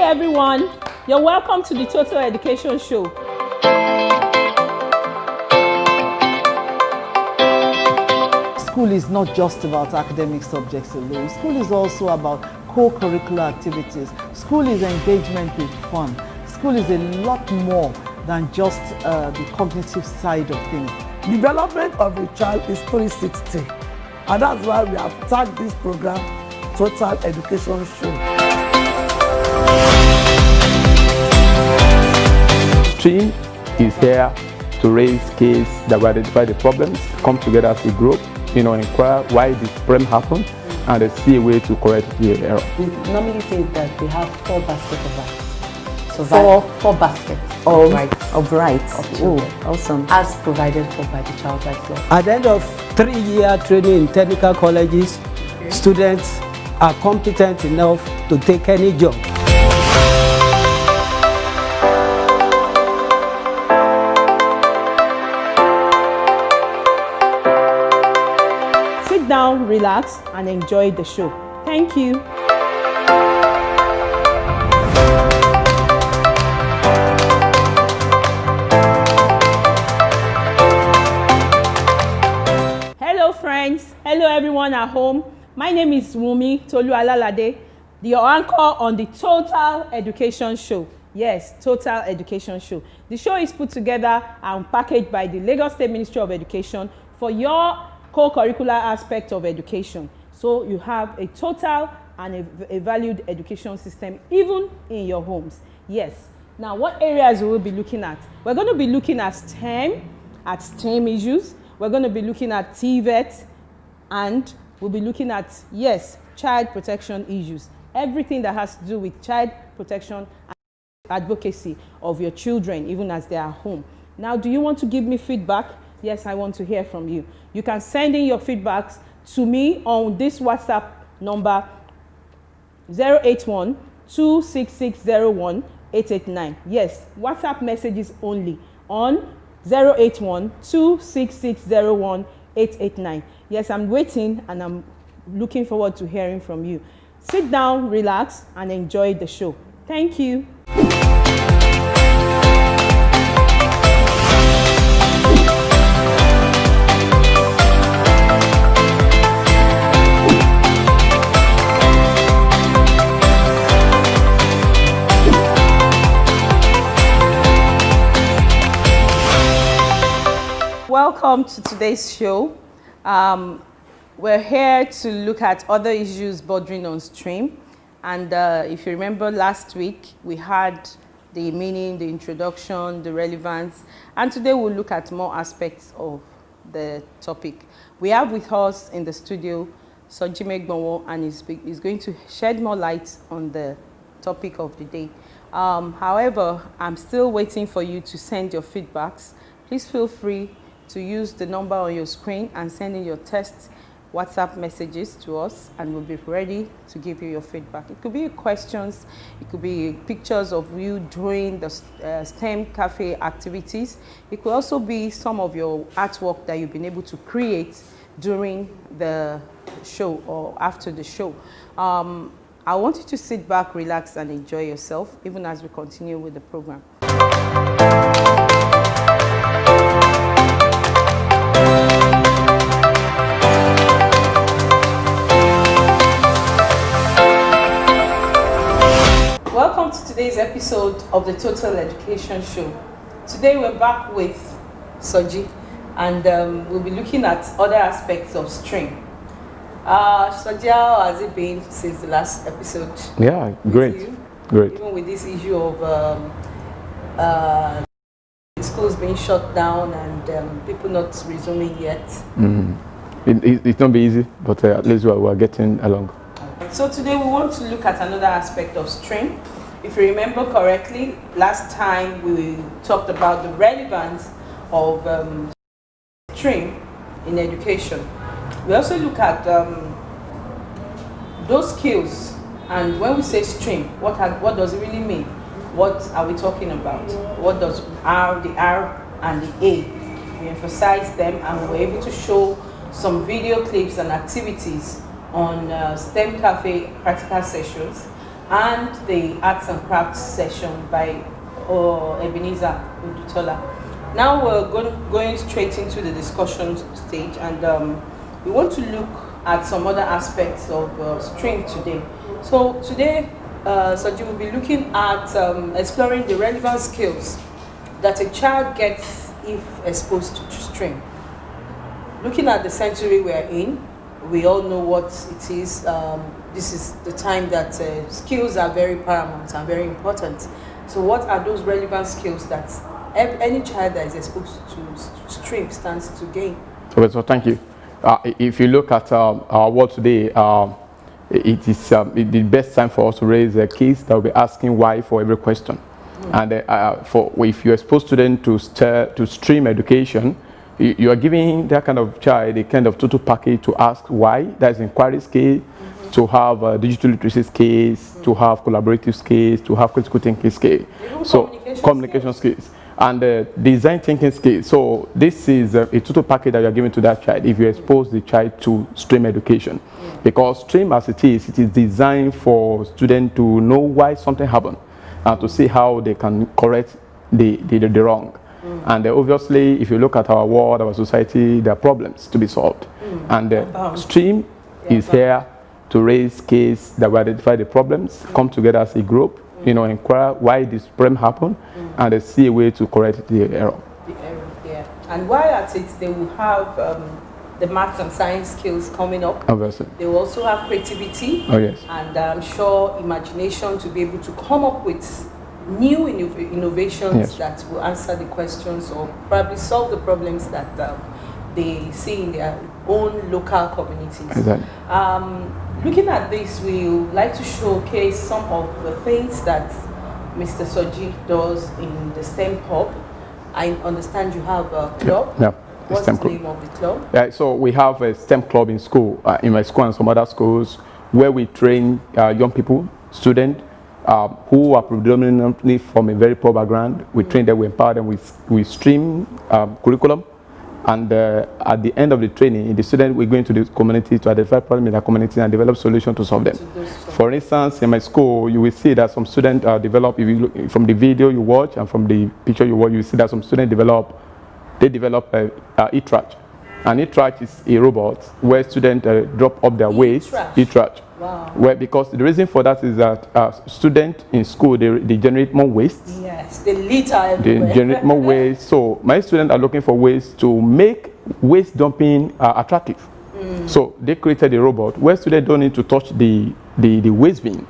everyone, you're welcome to the Total Education Show. School is not just about academic subjects alone. School is also about co-curricular activities. School is engagement with fun. School is a lot more than just the cognitive side of things. Development of a child is 360, and that's why we have tagged this program Total Education Show. Stream is here to raise kids that will identify the problems, come together as a group, inquire why this problem happened, and see a way to correct the error. We normally say that we have 4 baskets of rights. So four baskets of rights of children. Oh, awesome. As provided for by the Child Rights Law. At the end of 3-year training in technical colleges, students are competent enough to take any job. Sit down, relax, and enjoy the show. Thank you. Hello friends, hello everyone at home. My name is Wumi Tolualalade, the anchor on the Total Education Show. Yes, Total Education Show. The show is put together and packaged by the Lagos State Ministry of Education for your co-curricular aspect of education. So you have a total and a valued education system even in your homes. Yes. Now what areas we will be looking at? We're going to be looking at STEM issues. We're going to be looking at TVET, and we'll be looking at, yes, child protection issues. Everything that has to do with child protection and advocacy of your children, even as they are home. Now, do you want to give me feedback? Yes, I want to hear from you. You can send in your feedbacks to me on this WhatsApp number 081-26601-889. Yes, WhatsApp messages only on 081-26601-889. Yes, I'm waiting and I'm looking forward to hearing from you. Sit down, relax, and enjoy the show. Thank you. Welcome to today's show. We're here to look at other issues bordering on STEM. And if you remember last week, we had the meaning, the introduction, the relevance. And today we'll look at more aspects of the topic. We have with us in the studio Sojime Gbonwo, and he's going to shed more light on the topic of the day. However, I'm still waiting for you to send your feedbacks. Please feel free to use the number on your screen and send in your test WhatsApp messages to us, and we'll be ready to give you your feedback. It could be questions, it could be pictures of you doing the STEM cafe activities. It could also be some of your artwork that you've been able to create during the show or after the show. I want you to sit back, relax, and enjoy yourself, even as we continue with the program. Welcome to today's episode of the Total Education Show. Today we're back with Soji, and we'll be looking at other aspects of STEM. Soji, how has it been since the last episode? Yeah, great. Great. Even with this issue of schools being shut down and people not resuming yet. It's not be easy, but at least we're getting along. So today we want to look at another aspect of STEM. If you remember correctly, last time we talked about the relevance of STEM in education. We also look at those skills, and when we say STEM, what does it really mean? What are we talking about? What does the R and the A? We emphasize them, and we were able to show some video clips and activities on STEM Cafe practical sessions. and the arts and crafts session by Ebenezer Udutola. Now we're going straight into the discussion stage, and we want to look at some other aspects of STREAM today. So today, Soji will be looking at exploring the relevant skills that a child gets if exposed to STREAM. Looking at the century we're in, we all know what it is. This is the time that skills are very paramount and very important. So what are those relevant skills that any child that is exposed to STREAM stands to gain? Okay, so thank you. If you look at our world today, it is the best time for us to raise kids that will be asking why for every question. And if you expose students to STREAM education, you are giving that kind of child a kind of total package to ask why. That is inquiry skills, to have digital literacy skills, to have collaborative skills, to have critical thinking skills. So communication skills. And design thinking skills. So this is a total package that you are giving to that child if you expose the child to STREAM education. Because STREAM as it is designed for students to know why something happened and to see how they can correct the wrong. And obviously, if you look at our world, our society, there are problems to be solved. And STREAM is here to raise kids that will identify the problems, come together as a group, inquire why this problem happened, and see a way to correct the error. Yeah. And while at it, they will have the maths and science skills coming up. Obviously. They will also have creativity. Oh, yes. And I'm sure imagination to be able to come up with new innovations that will answer the questions or probably solve the problems that they see in their own local communities. Exactly. Looking at this, we would like to showcase some of the things that Mr. Soji does in the STEM Hub. I understand you have a club. Yeah. What's the name of the club? Yeah, so we have a STEM club in school, in my school and some other schools, where we train young people, students, who are predominantly from a very poor background. We train them, we empower them, we STREAM curriculum. And at the end of the training, the student will go into the community to identify problems in the community and develop solutions to solve them. For instance, in my school, you will see that some students develop, if you look from the video you watch and from the picture you watch, you will see that some students develop e-trash. An e-trash is a robot where students drop up their waste. E-trash. Wow. Well, because the reason for that is that students in school, they generate more waste. Yes, they litter everywhere. They generate more waste. So my students are looking for ways to make waste dumping attractive. So they created a robot where students don't need to touch the waste bin.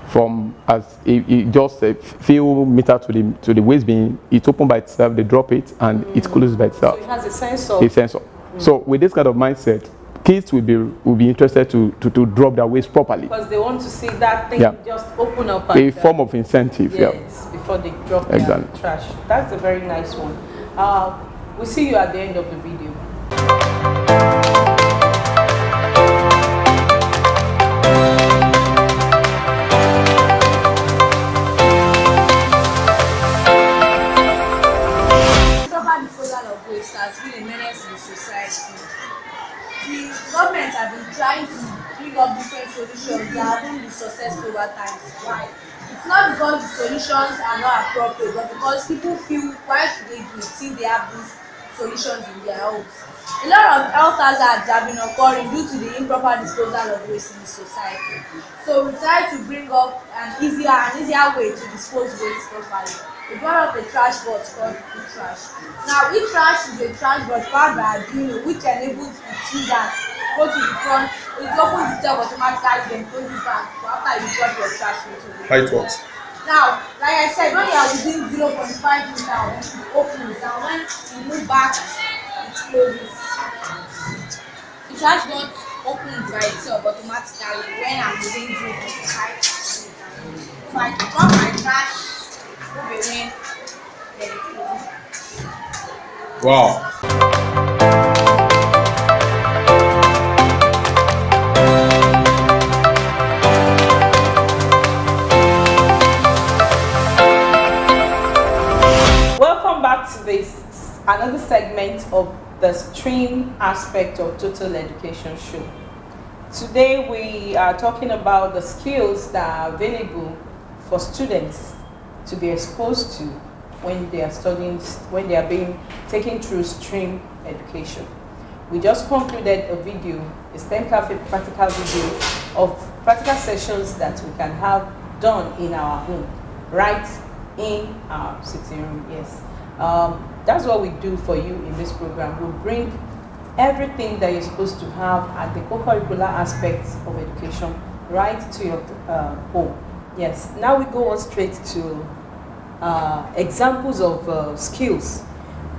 From as it just a few meters to the waste bin, it's open by itself, they drop it, and it closes by itself. So it has a sensor. A sensor. So with this kind of mindset, kids will be interested to drop their waste properly. Because they want to see that thing just open up. A form of incentive. Yes, before they drop their trash. That's a very nice one. We'll see you at the end of the video. Has been a menace in the society. The government have been trying to bring up different solutions that haven't been successful over time. Why? It's not because the solutions are not appropriate, but because people feel, why should they do it since they have these solutions in their homes? A lot of health hazards have been occurring due to the improper disposal of waste in the society. So we try to bring up an easier way to dispose waste properly. We brought up a trash bot called e-trash. Now, e-trash is a trash bot powered by Arduino, which enables its users go to the front, it opens itself automatically, then closes back after you drop your trash into it. How it works? Now, like I said, when you are within 0.5 meters, it opens, and when you move back, it closes. The trash bot opens by itself automatically when I'm within 0.5 meters. So I drop my trash. Wow. Welcome back to another segment of the STREAM aspect of Total Education Show. Today we are talking about the skills that are available for students to be exposed to when they are studying, when they are being taken through stream education. We just concluded a video, a STEM Cafe practical video of practical sessions that we can have done in our home, right in our sitting room. Yes, that's what we do for you in this program. We bring everything that you're supposed to have at the co-curricular aspects of education right to your home. Yes, now we go on straight to examples of skills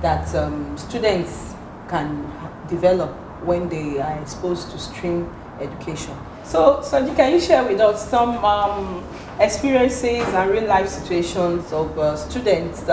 that students can develop when they are exposed to stream education. So, Sanji, can you share with us some experiences and real-life situations of students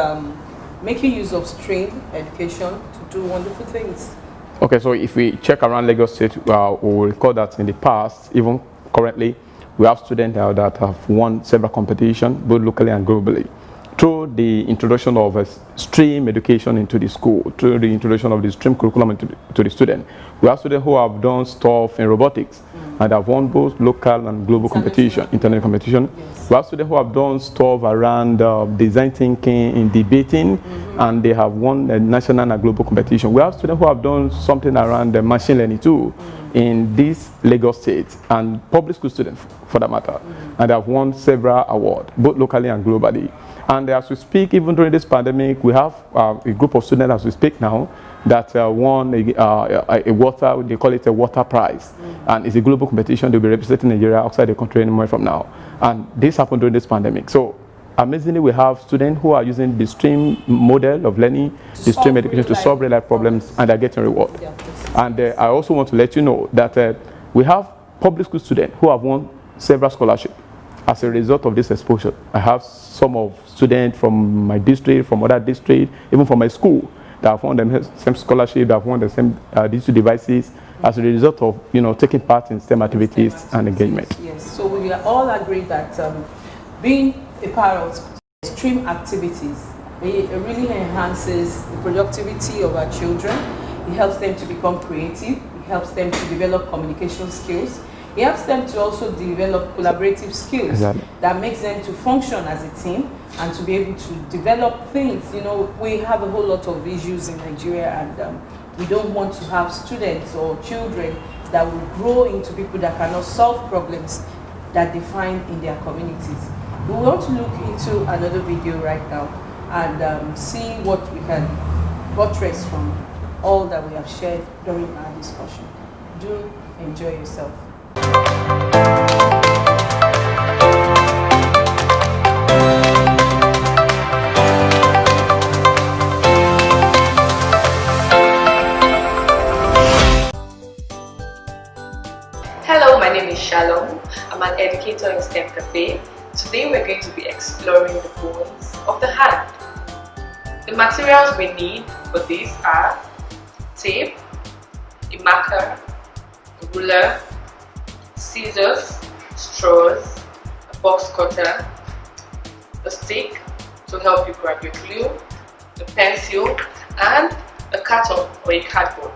making use of stream education to do wonderful things? Okay, so if we check around Lagos State, we will recall that in the past, even currently, we have students that have won several competitions, both locally and globally, through the introduction of stream education into the school, through the introduction of the stream curriculum to the student. We have students who have done stuff in robotics and have won both local and global competition, international competition. Yes. We have students who have done stuff around design thinking, in debating, and they have won a national and global competition. We have students who have done something around machine learning too in this Lagos State, and public school students for that matter, and have won several awards, both locally and globally. And as we speak, even during this pandemic, we have a group of students as we speak now that won a water, they call it a water prize. And it's a global competition. They'll be representing Nigeria outside the country anywhere from now. And this happened during this pandemic. So amazingly, we have students who are using the stream model of learning, the stream education to solve real-life problems, and they're getting reward. Yeah, and I also want to let you know that we have public school students who have won several scholarships as a result of this exposure. I have some of students from my district, from other districts, even from my school, that have won the same scholarship, that have won the same digital devices as a result of taking part in STEM activities and engagement. Yes, so we all agree that being a part of STEM activities, it really enhances the productivity of our children. It helps them to become creative. It helps them to develop communication skills. It helps them to also develop collaborative skills that makes them to function as a team and to be able to develop things. We have a whole lot of issues in Nigeria, and we don't want to have students or children that will grow into people that cannot solve problems that they find in their communities. We want to look into another video right now and see what we can buttress from all that we have shared during our discussion. Do enjoy yourself. Hello, my name is Shalom. I'm an educator in STEM Cafe. Today we're going to be exploring the bones of the hand. The materials we need for this are tape, a marker, a ruler, scissors, straws, a box cutter, a stick to help you grab your glue, a pencil, and a carton or a cardboard,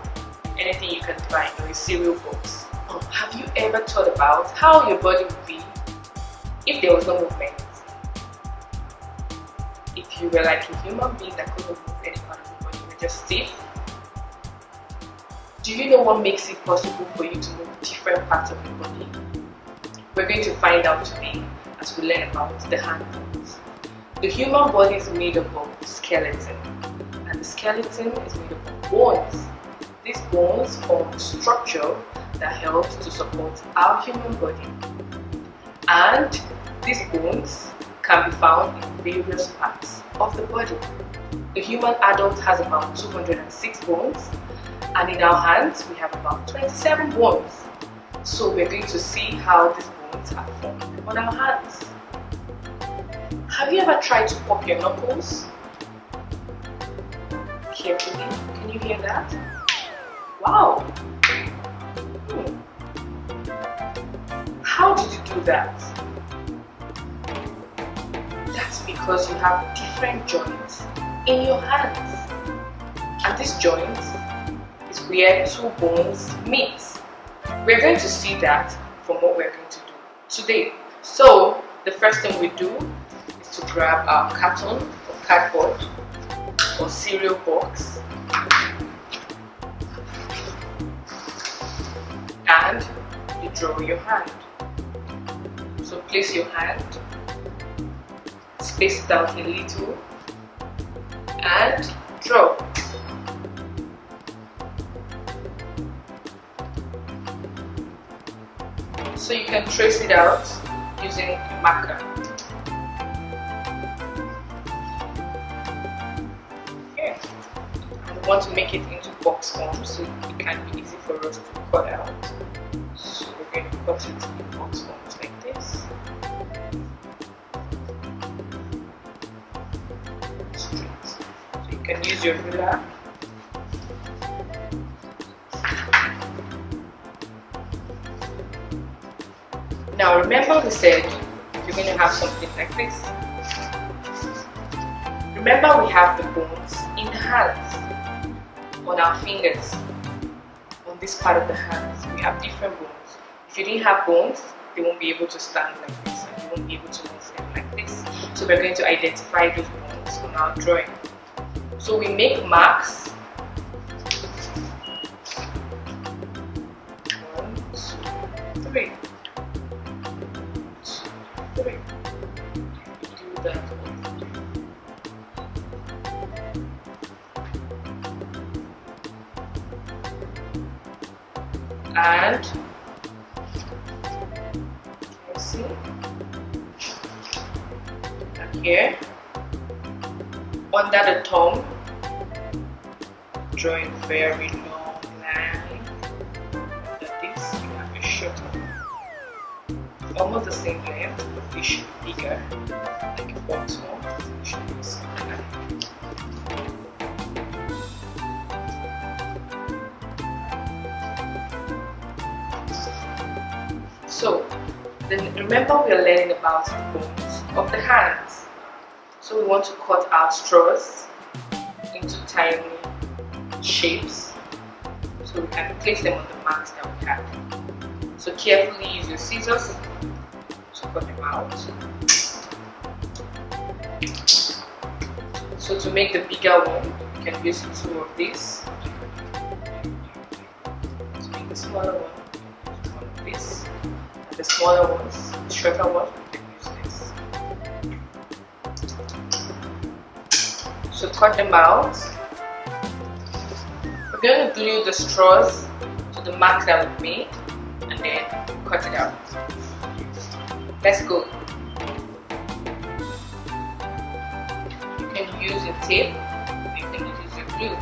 anything you can find, or a cereal box. Have you ever thought about how your body would be if there was no movement? If you were like a human being that couldn't move any part of your body, you were just stiff? Do you know what makes it possible for you to move different parts of your body? We're going to find out today as we learn about the hand bones. The human body is made up of skeleton, and the skeleton is made up of bones. These bones form a structure that helps to support our human body. And these bones can be found in various parts of the body. The human adult has about 206 bones, and in our hands we have about 27 bones. So we're going to see how these bones are formed on our hands. Have you ever tried to pop your knuckles? Carefully, can you hear that? Wow! How did you do that? That's because you have different joints in your hands. And this joint is where two bones meet. We're going to see that from what we're going to do today. So the first thing we do is to grab our carton or cardboard or cereal box and you draw your hand. So place your hand, space it out a little and draw. So you can trace it out using a marker. Okay. And we want to make it into box form so it can be easy for us to cut out. So we're going to cut it in box forms like this. Straight. So you can use your ruler. Now remember we said you're going to have something like this. Remember we have the bones in the hands, on our fingers, on this part of the hands. We have different bones. If you didn't have bones, they won't be able to stand like this and you won't be able to move them like this. So we're going to identify those bones on our drawing. So we make marks. 1, 2, 3. 3. Do that one. And let's see, back here under the thumb, drawing a very long line. Under this, you have a short one, almost the same length. It should be bigger, like a box one. It should be the same line. So, then remember we are learning about the bones of the hands. So we want to cut our straws into tiny shapes so we can place them on the marks that we have. So carefully use your scissors to cut them out. So to make the bigger one, you can use 2 of these. To make the smaller one, use 1 of this. And the smaller ones, the shorter ones, we can use this. So cut them out. We're going to glue the straws to the marks that we made and then cut it out. Let's go. You can use a tape, you can use your glue.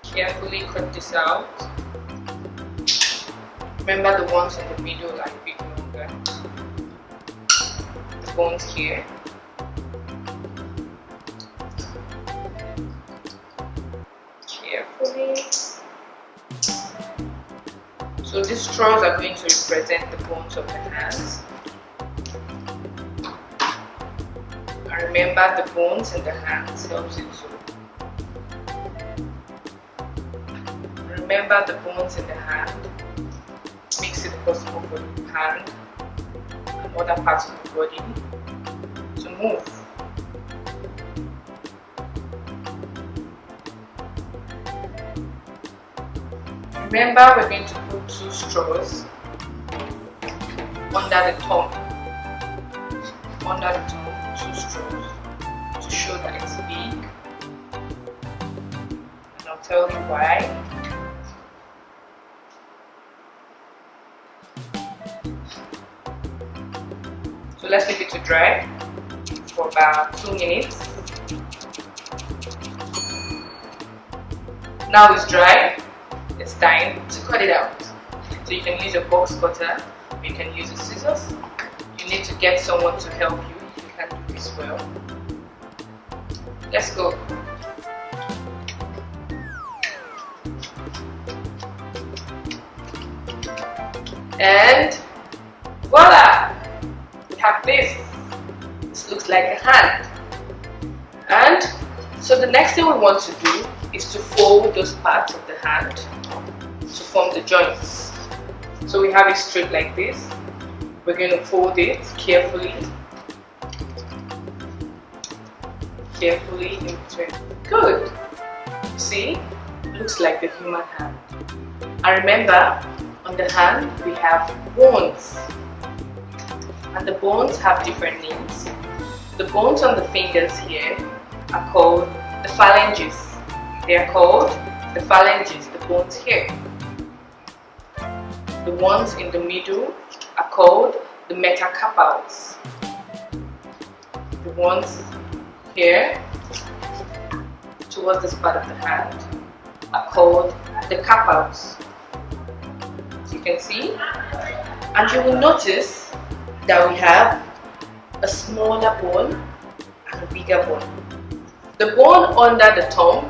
Carefully cut this out. Remember the ones in the video like a bit longer. The bones here. Carefully. So these straws are going to represent the bones of the hands. And remember the bones in the hands helps it to. Remember the bones in the hand makes it possible for the hand and other parts of the body to move. Remember we're going to put 2 straws under the thumb. Under the thumb, 2 straws to show that it's big. And I'll tell you why. So let's leave it to dry for about 2 minutes. Now it's dry, it's time to cut it out. So you can use a box cutter, or you can use a scissors. You need to get someone to help you if you can't do this well. Let's go. And voila! We have this. This looks like a hand. So the next thing we want to do is to fold those parts of the hand to form the joints. So we have it straight like this. We're going to fold it carefully. Carefully in between. Good. See? Looks like the human hand. And remember, on the hand we have bones. And the bones have different names. The bones on the fingers here are called the phalanges. They are called the phalanges, the bones here. The ones in the middle are called the metacarpals. The ones here towards this part of the hand are called the carpals. As you can see, and you will notice that we have a smaller bone and a bigger bone. The bone under the thumb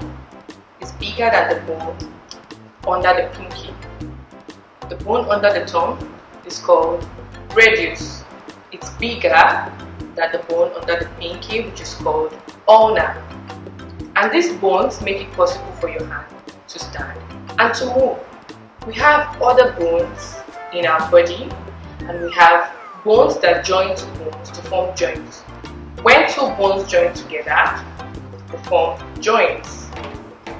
is bigger than the bone under the pinky. The bone under the thumb is called radius. It's bigger than the bone under the pinky, which is called ulna. And these bones make it possible for your hand to stand and to move. We have other bones in our body, and we have bones that join to bones to form joints. When two bones join together, they form joints.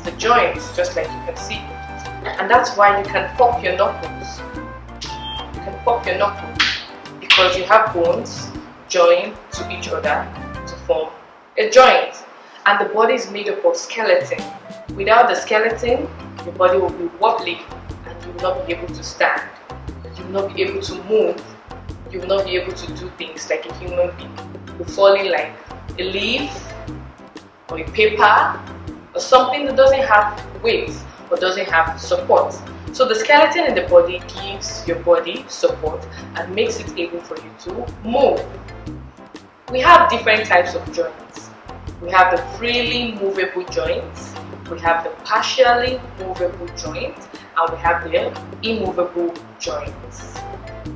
The joints, just like you can see. And that's why you can pop your knuckles. You can pop your knuckles because you have bones joined to each other to form a joint. And the body is made up of skeleton. Without the skeleton, your body will be wobbly and you will not be able to stand. You will not be able to move. You will not be able to do things like a human being. You're falling like a leaf or a paper or something that doesn't have weight or doesn't have support. So the skeleton in the body gives your body support and makes it able for you to move. We have different types of joints. We have the freely movable joints, we have the partially movable joints, and we have the immovable joints.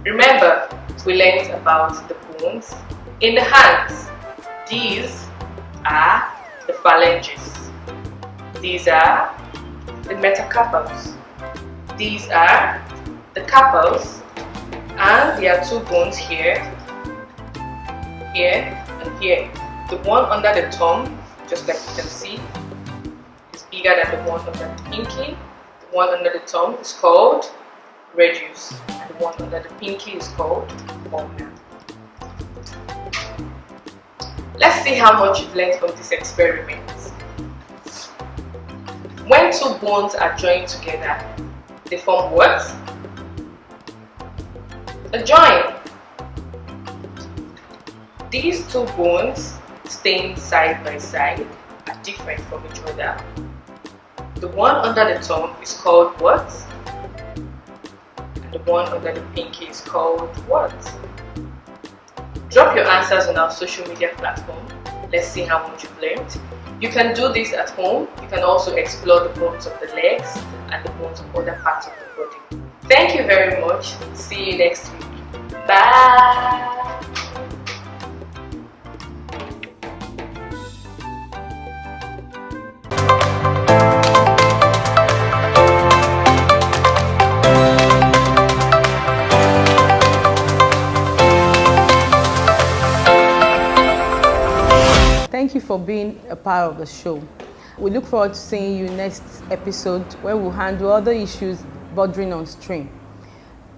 Remember, we learned about the bones in the hands. These are the phalanges. These are the metacarpals. These are the carpals, and there are two bones here, here, and here. The one under the thumb, just like you can see, is bigger than the one under the pinky. The one under the thumb is called radius, and the one under the pinky is called ulna. Let's see how much you've learned from this experiment. When two bones are joined together, they form what? A joint. These two bones staying side by side are different from each other. The one under the thumb is called what? And the one under the pinky is called what? Drop your answers on our social media platform. Let's see how much you've learned. You can do this at home. You can also explore the bones of the legs and the bones of other parts of the body. Thank you very much. See you next week. Bye. Thank you for being a part of the show. We look forward to seeing you next episode where we'll handle other issues bordering on stream.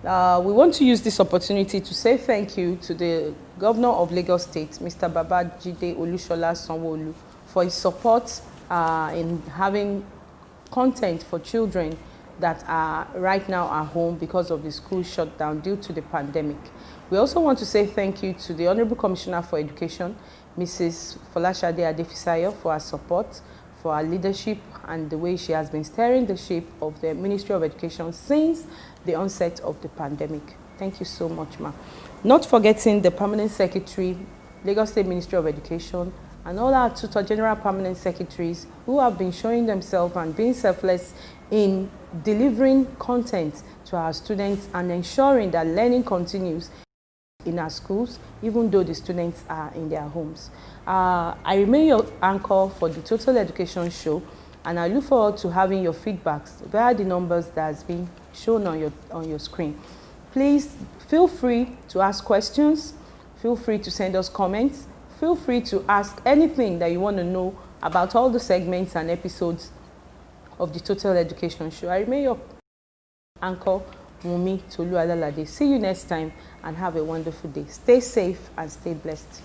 We want to use this opportunity to say thank you to the Governor of Lagos State, Mr. Babajide Olusola Sanwo-Olu, for his support in having content for children that are right now at home because of the school shutdown due to the pandemic. We also want to say thank you to the Honorable Commissioner for Education, Mrs. Folashade Adefisayo, for her support, for her leadership, and the way she has been steering the ship of the Ministry of Education since the onset of the pandemic. Thank you so much, ma'am. Not forgetting the Permanent Secretary, Lagos State Ministry of Education, and all our Tutor General Permanent Secretaries who have been showing themselves and being selfless in delivering content to our students and ensuring that learning continues in our schools, even though the students are in their homes. I remain your anchor for the Total Education Show, and I look forward to having your feedbacks via the numbers that has been shown on your screen. Please feel free to ask questions, feel free to send us comments, feel free to ask anything that you want to know about all the segments and episodes of the Total Education Show. I remain your anchor, Wunmi Tolualalade. See you next time and have a wonderful day. Stay safe and stay blessed.